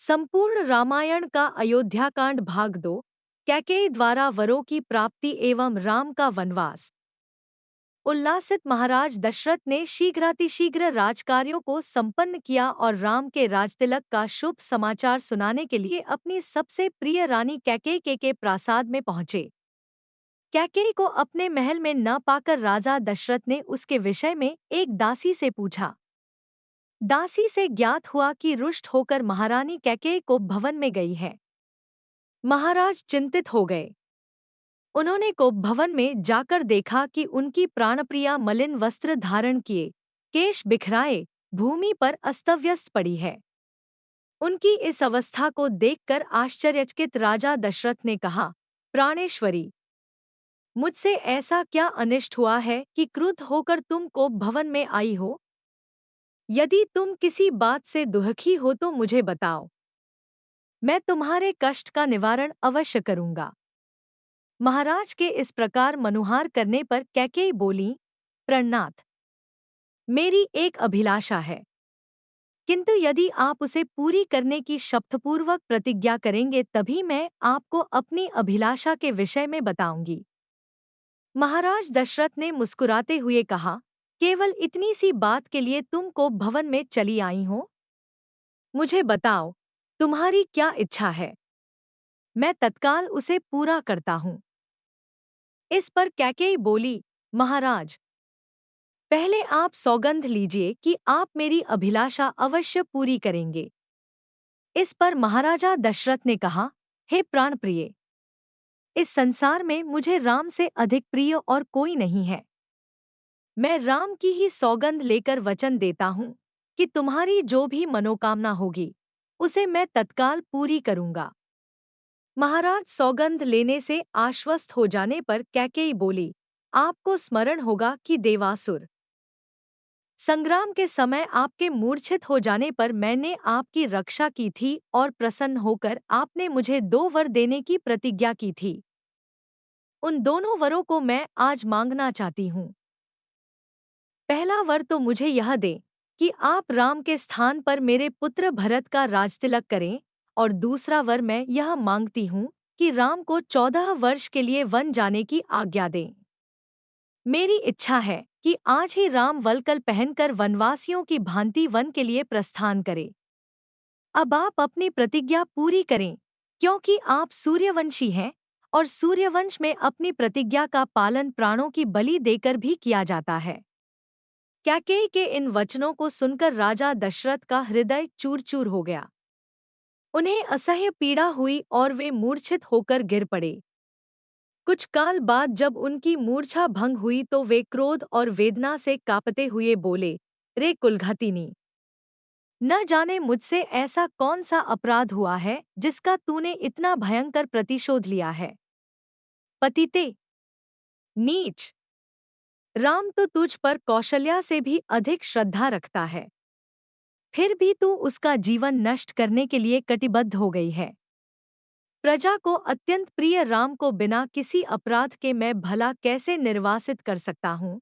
संपूर्ण रामायण का अयोध्याकांड भाग 2। कैकेयी द्वारा वरों की प्राप्ति एवं राम का वनवास। उल्लासित महाराज दशरथ ने शीघ्रातिशीघ्र राजकार्यों को संपन्न किया और राम के राजतिलक का शुभ समाचार सुनाने के लिए अपनी सबसे प्रिय रानी कैकेयी के प्रासाद में पहुंचे। कैकेयी को अपने महल में न पाकर राजा दशरथ ने उसके विषय में एक दासी से पूछा। दासी से ज्ञात हुआ कि रुष्ट होकर महारानी कैकेयी को भवन में गई है। महाराज चिंतित हो गए। उन्होंने को भवन में जाकर देखा कि उनकी प्राणप्रिया मलिन वस्त्र धारण किए, केश बिखराए, भूमि पर अस्तव्यस्त पड़ी है। उनकी इस अवस्था को देखकर आश्चर्यचकित राजा दशरथ ने कहा, प्राणेश्वरी, मुझसे ऐसा क्या अनिष्ट हुआ है कि क्रुद्ध होकर तुम को भवन में आई हो? यदि तुम किसी बात से दुखी हो तो मुझे बताओ, मैं तुम्हारे कष्ट का निवारण अवश्य करूंगा। महाराज के इस प्रकार मनुहार करने पर कैकेयी बोली, प्रणनाथ, मेरी एक अभिलाषा है, किंतु यदि आप उसे पूरी करने की शपथपूर्वक प्रतिज्ञा करेंगे तभी मैं आपको अपनी अभिलाषा के विषय में बताऊंगी। महाराज दशरथ ने मुस्कुराते हुए कहा, केवल इतनी सी बात के लिए तुम को भवन में चली आई हो? मुझे बताओ, तुम्हारी क्या इच्छा है? मैं तत्काल उसे पूरा करता हूं। इस पर कैकेयी बोली, महाराज, पहले आप सौगंध लीजिए कि आप मेरी अभिलाषा अवश्य पूरी करेंगे। इस पर महाराजा दशरथ ने कहा, हे प्राणप्रिय, इस संसार में मुझे राम से अधिक प्रिय और कोई नहीं है। मैं राम की ही सौगंध लेकर वचन देता हूं कि तुम्हारी जो भी मनोकामना होगी उसे मैं तत्काल पूरी करूंगा। महाराज सौगंध लेने से आश्वस्त हो जाने पर कैकेयी बोली, आपको स्मरण होगा कि देवासुर संग्राम के समय आपके मूर्छित हो जाने पर मैंने आपकी रक्षा की थी और प्रसन्न होकर आपने मुझे 2 वर देने की प्रतिज्ञा की थी। उन दोनों वरों को मैं आज मांगना चाहती हूँ। पहला वर तो मुझे यह दे कि आप राम के स्थान पर मेरे पुत्र भरत का राजतिलक करें, और दूसरा वर मैं यह मांगती हूँ कि राम को 14 वर्ष के लिए वन जाने की आज्ञा दें। मेरी इच्छा है कि आज ही राम वल्कल पहनकर वनवासियों की भांति वन के लिए प्रस्थान करें। अब आप अपनी प्रतिज्ञा पूरी करें, क्योंकि आप सूर्यवंशी हैं और सूर्यवंश में अपनी प्रतिज्ञा का पालन प्राणों की बलि देकर भी किया जाता है। कैकेयी के इन वचनों को सुनकर राजा दशरथ का हृदय चूर-चूर हो गया। उन्हें असह्य पीड़ा हुई और वे मूर्छित होकर गिर पड़े। कुछ काल बाद जब उनकी मूर्छा भंग हुई तो वे क्रोध और वेदना से कांपते हुए बोले, रे कुलघातिनी, न जाने मुझसे ऐसा कौन सा अपराध हुआ है जिसका तूने इतना भयंकर प्रतिशोध लिया है। पतिते, नीच, राम तो तुझ पर कौशल्या से भी अधिक श्रद्धा रखता है, फिर भी तू उसका जीवन नष्ट करने के लिए कटिबद्ध हो गई है। प्रजा को अत्यंत प्रिय राम को बिना किसी अपराध के मैं भला कैसे निर्वासित कर सकता हूँ?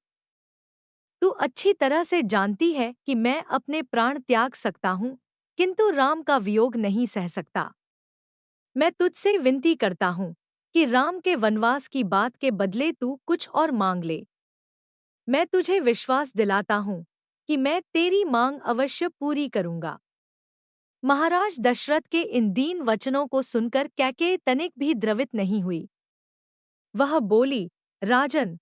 तू अच्छी तरह से जानती है कि मैं अपने प्राण त्याग सकता हूँ, किंतु राम का वियोग नहीं सह सकता। मैं तुझसे विनती करता हूँ कि राम के वनवास की बात के बदले तू कुछ और मांग ले। मैं तुझे विश्वास दिलाता हूँ कि मैं तेरी मांग अवश्य पूरी करूंगा। महाराज दशरथ के इन दीन वचनों को सुनकर कैकेयी तनिक भी द्रवित नहीं हुई। वह बोली, राजन,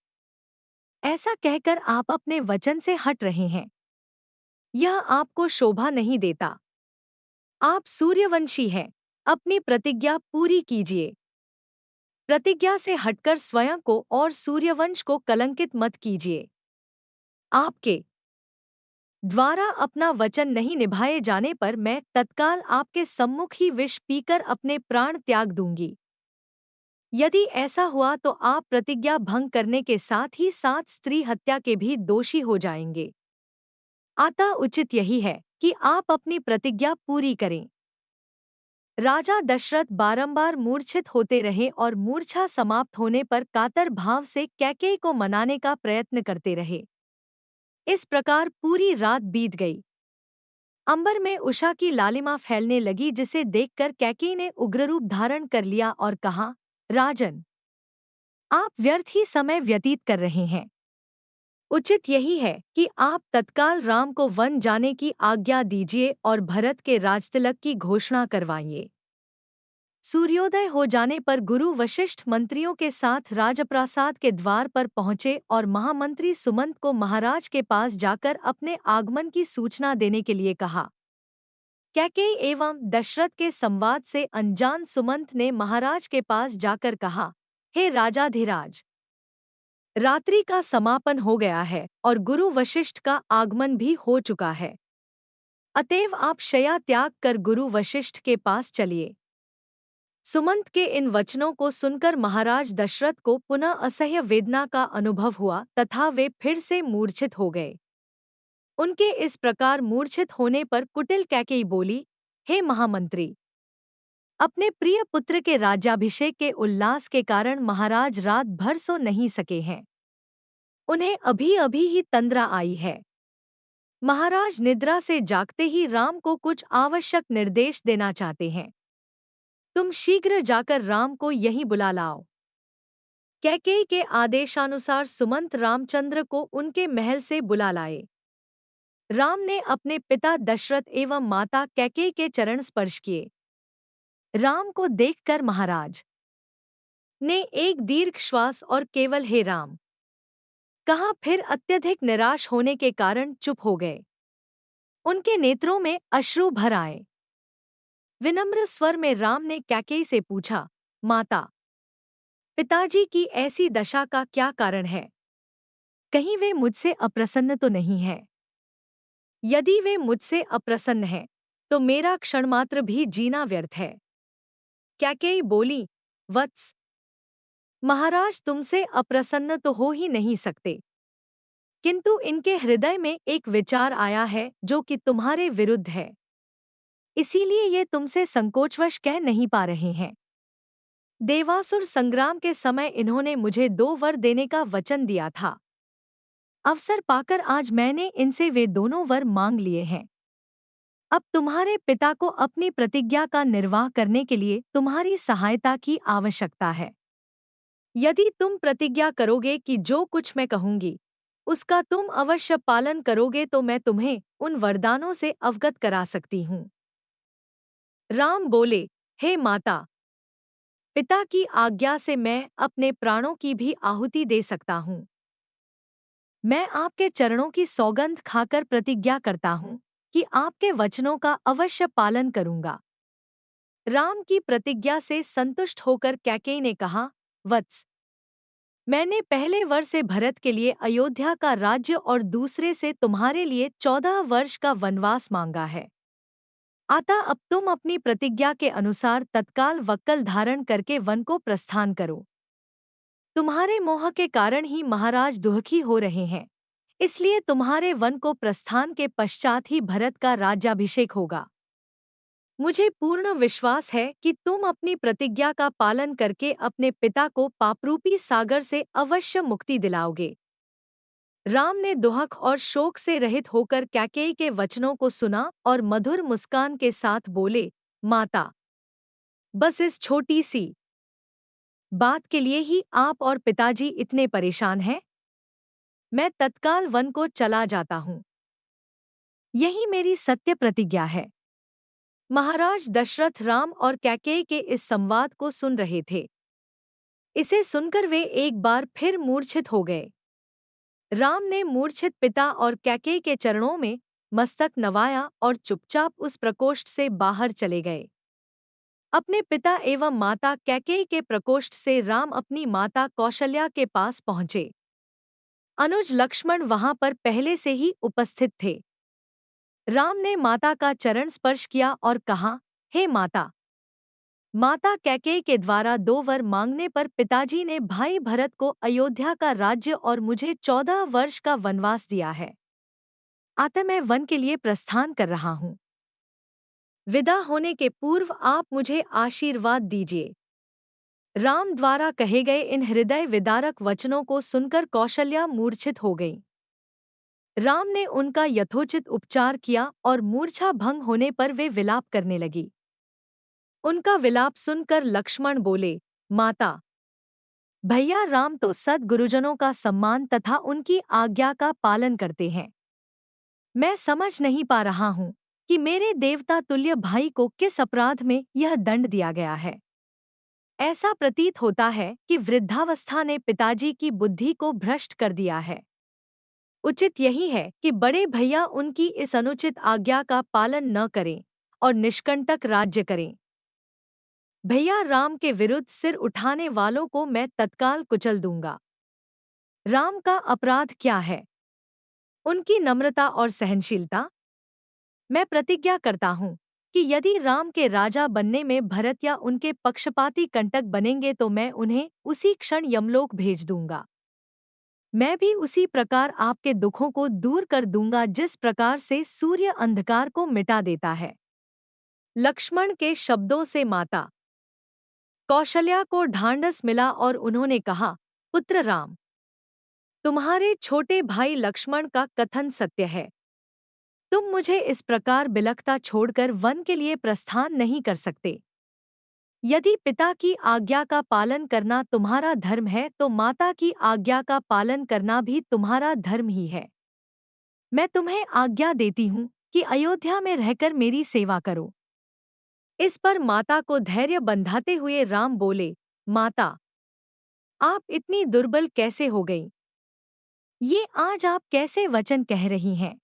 ऐसा कहकर आप अपने वचन से हट रहे हैं। यह आपको शोभा नहीं देता। आप सूर्यवंशी हैं, अपनी प्रतिज्ञा पूरी कीजिए। प्रतिज्ञा से हटकर स्वयं को और सूर्यवंश को कलंकित मत कीजिए। आपके द्वारा अपना वचन नहीं निभाए जाने पर मैं तत्काल आपके सम्मुख ही विष पीकर अपने प्राण त्याग दूंगी। यदि ऐसा हुआ तो आप प्रतिज्ञा भंग करने के साथ ही 7 स्त्री हत्या के भी दोषी हो जाएंगे। अतः उचित यही है कि आप अपनी प्रतिज्ञा पूरी करें। राजा दशरथ बारंबार मूर्छित होते रहे और मूर्छा समाप्त होने पर कातर भाव से कैकेयी को मनाने का प्रयत्न करते रहे। इस प्रकार पूरी रात बीत गई। अंबर में उषा की लालिमा फैलने लगी, जिसे देखकर कैकेयी ने उग्ररूप धारण कर लिया और कहा, राजन, आप व्यर्थ ही समय व्यतीत कर रहे हैं। उचित यही है कि आप तत्काल राम को वन जाने की आज्ञा दीजिए और भरत के राजतिलक की घोषणा करवाइए। सूर्योदय हो जाने पर गुरु वशिष्ठ मंत्रियों के साथ राजप्रासाद के द्वार पर पहुंचे और महामंत्री सुमंत को महाराज के पास जाकर अपने आगमन की सूचना देने के लिए कहा। कैकेयी एवं दशरथ के संवाद से अनजान सुमंत ने महाराज के पास जाकर कहा, हे राजाधिराज, रात्रि का समापन हो गया है और गुरु वशिष्ठ का आगमन भी हो चुका है। अतएव आप शय्या त्याग कर गुरु वशिष्ठ के पास चलिए। सुमंत के इन वचनों को सुनकर महाराज दशरथ को पुनः असह्य वेदना का अनुभव हुआ तथा वे फिर से मूर्छित हो गए। उनके इस प्रकार मूर्छित होने पर कुटिल कैकेयी बोली, हे महामंत्री, अपने प्रिय पुत्र के राज्याभिषेक के उल्लास के कारण महाराज रात भर सो नहीं सके हैं। उन्हें अभी अभी ही तंद्रा आई है। महाराज निद्रा से जागते ही राम को कुछ आवश्यक निर्देश देना चाहते हैं। तुम शीघ्र जाकर राम को यहीं बुला लाओ। कैकेयी के आदेशानुसार सुमंत रामचंद्र को उनके महल से बुला लाए। राम ने अपने पिता दशरथ एवं माता कैकेयी के चरण स्पर्श किए। राम को देखकर महाराज ने एक दीर्घ श्वास और केवल हे राम कहा, फिर अत्यधिक निराश होने के कारण चुप हो गए। उनके नेत्रों में अश्रु भर आए। विनम्र स्वर में राम ने कैकेयी से पूछा, माता, पिताजी की ऐसी दशा का क्या कारण है? कहीं वे मुझसे अप्रसन्न तो नहीं है? यदि वे मुझसे अप्रसन्न हैं, तो मेरा क्षणमात्र भी जीना व्यर्थ है। कैकेयी बोली, वत्स, महाराज तुमसे अप्रसन्न तो हो ही नहीं सकते, किंतु इनके हृदय में एक विचार आया है जो कि तुम्हारे विरुद्ध है, इसीलिए ये तुमसे संकोचवश कह नहीं पा रहे हैं। देवासुर संग्राम के समय इन्होंने मुझे 2 वर देने का वचन दिया था। अवसर पाकर आज मैंने इनसे वे दोनों वर मांग लिए हैं। अब तुम्हारे पिता को अपनी प्रतिज्ञा का निर्वाह करने के लिए तुम्हारी सहायता की आवश्यकता है। यदि तुम प्रतिज्ञा करोगे कि जो कुछ मैं कहूंगी उसका तुम अवश्य पालन करोगे, तो मैं तुम्हें उन वरदानों से अवगत करा सकती हूँ। राम बोले, हे माता, पिता की आज्ञा से मैं अपने प्राणों की भी आहुति दे सकता हूँ। मैं आपके चरणों की सौगंध खाकर प्रतिज्ञा करता हूँ कि आपके वचनों का अवश्य पालन करूंगा। राम की प्रतिज्ञा से संतुष्ट होकर कैकेयी ने कहा, वत्स, मैंने पहले वर्ष से भरत के लिए अयोध्या का राज्य और दूसरे से तुम्हारे लिए 14 वर्ष का वनवास मांगा है। अतः अब तुम अपनी प्रतिज्ञा के अनुसार तत्काल वक्कल धारण करके वन को प्रस्थान करो। तुम्हारे मोह के कारण ही महाराज दुखी हो रहे हैं, इसलिए तुम्हारे वन को प्रस्थान के पश्चात ही भरत का राज्याभिषेक होगा। मुझे पूर्ण विश्वास है कि तुम अपनी प्रतिज्ञा का पालन करके अपने पिता को पापरूपी सागर से अवश्य मुक्ति दिलाओगे। राम ने दुहक और शोक से रहित होकर कैकेयी के वचनों को सुना और मधुर मुस्कान के साथ बोले, माता, बस इस छोटी सी बात के लिए ही आप और पिताजी इतने परेशान हैं? मैं तत्काल वन को चला जाता हूँ। यही मेरी सत्य प्रतिज्ञा है। महाराज दशरथ राम और कैकेयी के इस संवाद को सुन रहे थे। इसे सुनकर वे एक बार फिर मूर्छित हो गए। राम ने मूर्छित पिता और कैकेयी के चरणों में मस्तक नवाया और चुपचाप उस प्रकोष्ठ से बाहर चले गए। अपने पिता एवं माता कैकेयी के प्रकोष्ठ से राम अपनी माता कौशल्या के पास पहुंचे। अनुज लक्ष्मण वहां पर पहले से ही उपस्थित थे। राम ने माता का चरण स्पर्श किया और कहा, हे माता। माता कैकेयी के द्वारा 2 वर मांगने पर पिताजी ने भाई भरत को अयोध्या का राज्य और मुझे 14 वर्ष का वनवास दिया है। अतः मैं वन के लिए प्रस्थान कर रहा हूँ। विदा होने के पूर्व आप मुझे आशीर्वाद दीजिए। राम द्वारा कहे गए इन हृदय विदारक वचनों को सुनकर कौशल्या मूर्छित हो गई। राम ने उनका यथोचित उपचार किया और मूर्छा भंग होने पर वे विलाप करने लगी। उनका विलाप सुनकर लक्ष्मण बोले, माता, भैया राम तो सद्गुरुजनों का सम्मान तथा उनकी आज्ञा का पालन करते हैं। मैं समझ नहीं पा रहा हूँ कि मेरे देवता तुल्य भाई को किस अपराध में यह दंड दिया गया है। ऐसा प्रतीत होता है कि वृद्धावस्था ने पिताजी की बुद्धि को भ्रष्ट कर दिया है। उचित यही है कि बड़े भैया उनकी इस अनुचित आज्ञा का पालन न करें और निष्कंटक राज्य करें। भैया राम के विरुद्ध सिर उठाने वालों को मैं तत्काल कुचल दूंगा। राम का अपराध क्या है? उनकी नम्रता और सहनशीलता। मैं प्रतिज्ञा करता हूँ कि यदि राम के राजा बनने में भरत या उनके पक्षपाती कंटक बनेंगे तो मैं उन्हें उसी क्षण यमलोक भेज दूंगा। मैं भी उसी प्रकार आपके दुखों को दूर कर दूंगा जिस प्रकार से सूर्य अंधकार को मिटा देता है। लक्ष्मण के शब्दों से माता कौशल्या को ढांढस मिला और उन्होंने कहा, पुत्र राम, तुम्हारे छोटे भाई लक्ष्मण का कथन सत्य है। तुम मुझे इस प्रकार बिलखता छोड़कर वन के लिए प्रस्थान नहीं कर सकते। यदि पिता की आज्ञा का पालन करना तुम्हारा धर्म है तो माता की आज्ञा का पालन करना भी तुम्हारा धर्म ही है। मैं तुम्हें आज्ञा देती हूँ कि अयोध्या में रहकर मेरी सेवा करो। इस पर माता को धैर्य बंधाते हुए राम बोले, माता, आप इतनी दुर्बल कैसे हो गई? ये आज आप कैसे वचन कह रही हैं?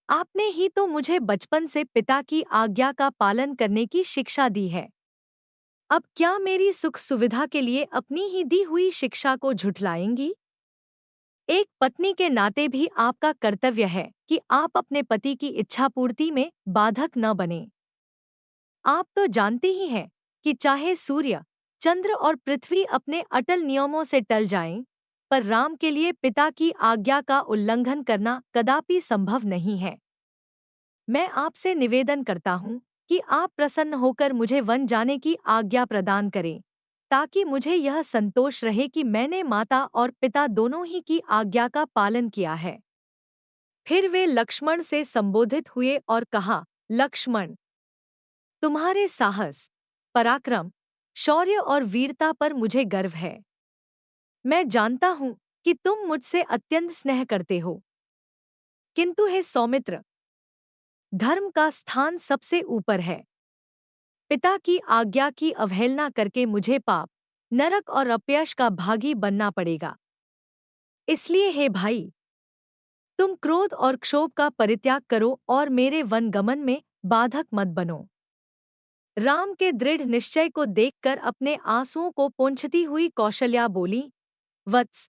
आपने ही तो मुझे बचपन से पिता की आज्ञा का पालन करने की शिक्षा दी है। अब क्या मेरी सुख सुविधा के लिए अपनी ही दी हुई शिक्षा को झुठलाएंगी? एक पत्नी के नाते भी आपका कर्तव्य है कि आप अपने पति की इच्छा पूर्ति में बाधक न बने। आप तो जानते ही हैं कि चाहे सूर्य, चंद्र और पृथ्वी अपने अटल नियमों से टल जाएं, पर राम के लिए पिता की आज्ञा का उल्लंघन करना कदापि संभव नहीं है। मैं आपसे निवेदन करता हूँ कि आप प्रसन्न होकर मुझे वन जाने की आज्ञा प्रदान करें, ताकि मुझे यह संतोष रहे कि मैंने माता और पिता दोनों ही की आज्ञा का पालन किया है। फिर वे लक्ष्मण से संबोधित हुए और कहा, लक्ष्मण, तुम्हारे साहस, पराक्रम, शौर्य और वीरता पर मुझे गर्व है। मैं जानता हूँ कि तुम मुझसे अत्यंत स्नेह करते हो, किंतु हे सौमित्र, धर्म का स्थान सबसे ऊपर है। पिता की आज्ञा की अवहेलना करके मुझे पाप, नरक और अपयश का भागी बनना पड़ेगा। इसलिए हे भाई, तुम क्रोध और क्षोभ का परित्याग करो और मेरे वनगमन में बाधक मत बनो। राम के दृढ़ निश्चय को देखकर अपने आंसुओं को पोंछती हुई कौशल्या बोली, वत्स,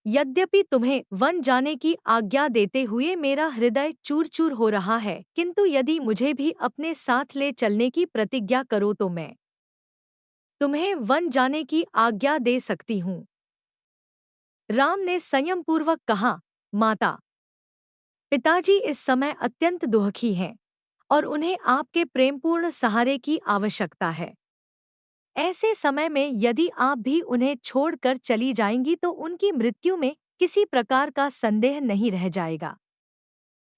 यद्यपि तुम्हें वन जाने की आज्ञा देते हुए मेरा हृदय चूर चूर हो रहा है, किंतु यदि मुझे भी अपने साथ ले चलने की प्रतिज्ञा करो तो मैं तुम्हें वन जाने की आज्ञा दे सकती हूँ। राम ने संयमपूर्वक कहा, माता, पिताजी इस समय अत्यंत दुखी हैं और उन्हें आपके प्रेमपूर्ण सहारे की आवश्यकता है। ऐसे समय में यदि आप भी उन्हें छोड़कर चली जाएंगी तो उनकी मृत्यु में किसी प्रकार का संदेह नहीं रह जाएगा।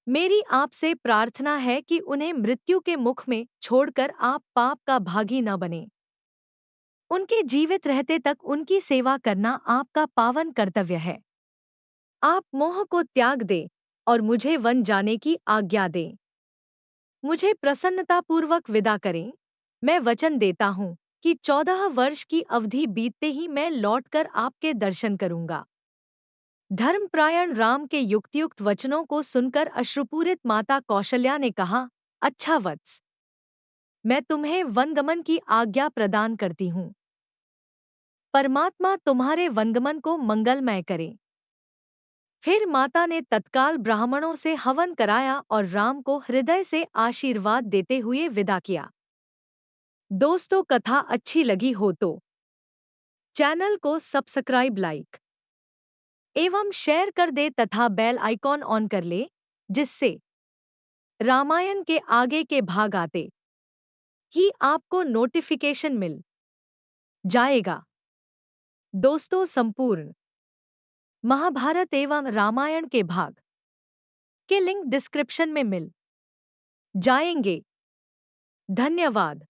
मेरी आपसे प्रार्थना है कि उन्हें मृत्यु के मुख में छोड़कर आप पाप का भागी न बने। उनके जीवित रहते तक उनकी सेवा करना आपका पावन कर्तव्य है। आप मोह को त्याग दें और मुझे वन जाने की आज्ञा दें। मुझे प्रसन्नतापूर्वक विदा करें। मैं वचन देता हूँ कि 14 वर्ष की अवधि बीतते ही मैं लौटकर आपके दर्शन करूंगा। धर्मपरायण राम के युक्तियुक्त वचनों को सुनकर अश्रुपूरित माता कौशल्या ने कहा, अच्छा वत्स, मैं तुम्हें वनगमन की आज्ञा प्रदान करती हूँ। परमात्मा तुम्हारे वनगमन को मंगलमय करे। फिर माता ने तत्काल ब्राह्मणों से हवन कराया और राम को हृदय से आशीर्वाद देते हुए विदा किया। दोस्तों, कथा अच्छी लगी हो तो चैनल को सब्सक्राइब, लाइक एवं शेयर कर दे तथा बेल आइकॉन ऑन कर ले, जिससे रामायण के आगे के भाग आते ही आपको नोटिफिकेशन मिल जाएगा। दोस्तों, संपूर्ण महाभारत एवं रामायण के भाग के लिंक डिस्क्रिप्शन में मिल जाएंगे। धन्यवाद।